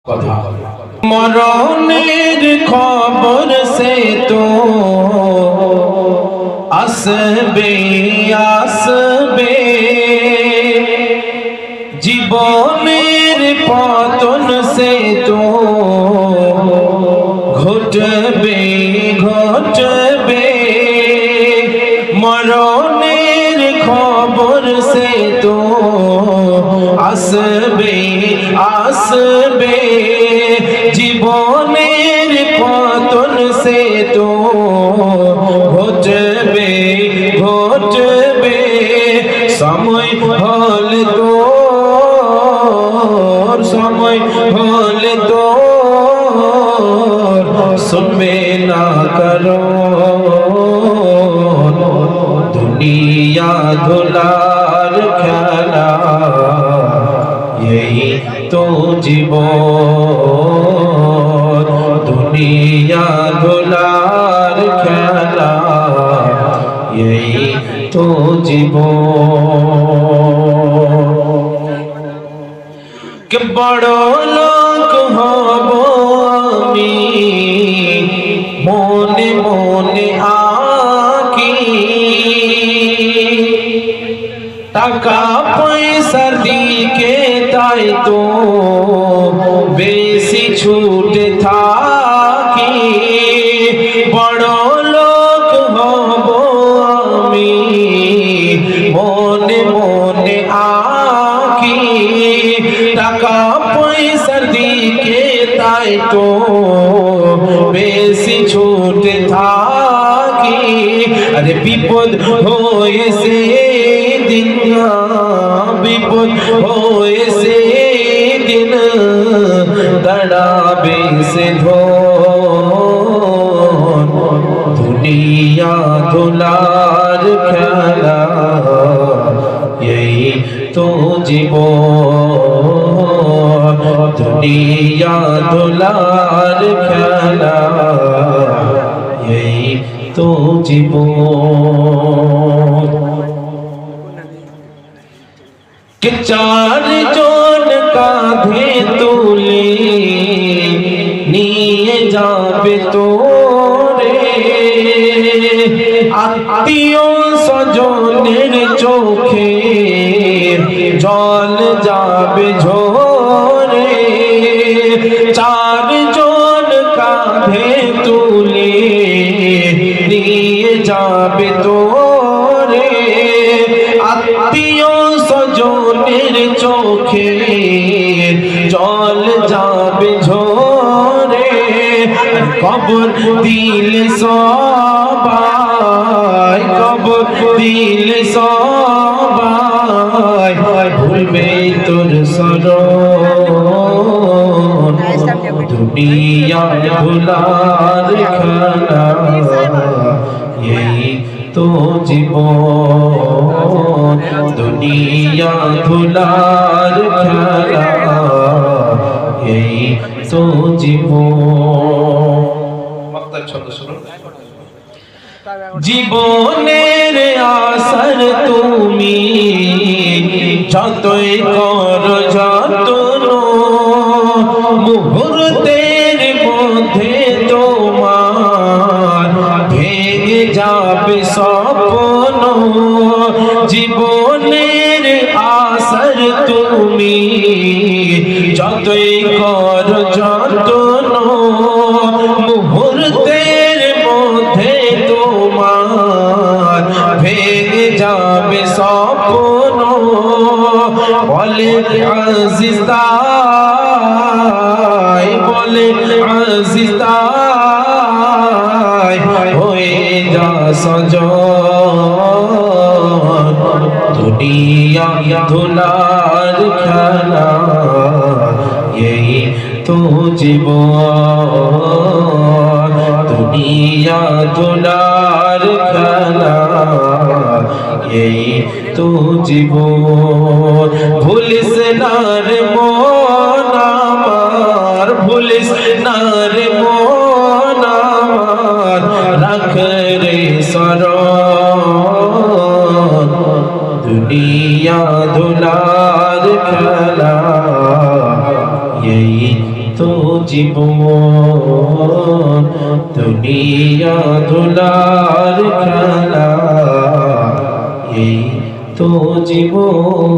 কথা মরণের খবর সে তো আসবে আসবে, জীবনের পতন সে তো ঘটবে ঘটবে, মরণের খবর সে তো আসবে আসবে, জীবনের পতন সে তো ঘটবে ঘটবে, সময় হল তো সময় হল তো শুনবে না করো, দুনিয়া ধুলার খেলা यही तो জীবন, দুনিয়া ধুলার খেলা यही तो জীবন। কে বড় লোক হব আমি মনে মনে আঁকি, টাকা পয়সার দিকে তাই তো বেশি ছুটে থাকি, বড় লোক হব আমি মনে মনে আঁকি, টাকা পয়সার দিকে তাই তো বেশি ছুটে থাকি, আরে বিপদ হয়েছে দিন বিপদ হয়েছে দিন দাঁড়াবে সে ধন, দুনিয়া ধুলার খেলা यही तो জীবন, দুনিয়া ধুলার খেলা यही तो জীবন। कि चार জন কাঁধে তুলে নিয়ে যাবে তোরে, আত্মীয় স্বজনের চোখে জল যাবে ঝরে, চার জন কাঁধে তুলে নিয়ে যাবে তোরে, আত্মীয় স্বজনের চোখে জল যাবে ঝরে, কবর দিলে সবাই কবর দিলে সবাই ভুলবে তোর শরণ, দুনিয়া ভুলার খেলা यही तो জীবন, দুনিয়া ধুলার খেলা यही तो জীবন। মাত্র ছন্দ শুনুন। জীবনের আসার তুমি যতই করো যতন, মুহূর্তের মধ্যে তোমার ভেঙে যাবে স্বপ্ন, জীবনের আসার তুমি যতই করো যতন, মুহূর্তের মধ্যে তোমার ভেঙে যাবে স্বপ্ন, বলে আজিজ তাই বলে আজিজ তাই হয়ে যা সজন, দুনিয়া ধুলার খেলা यही तो জীবন, দুনিয়া ধুলার খেলা यही तो জীবন। ভুলিস না রে মন আমার, ভুলিস না রে মন আমার, রাখ রে শরণ, দুনিয়া ধুলার খেলা यही তো জীবন দুনিয়া ধুলার খেলা এই তো জীবন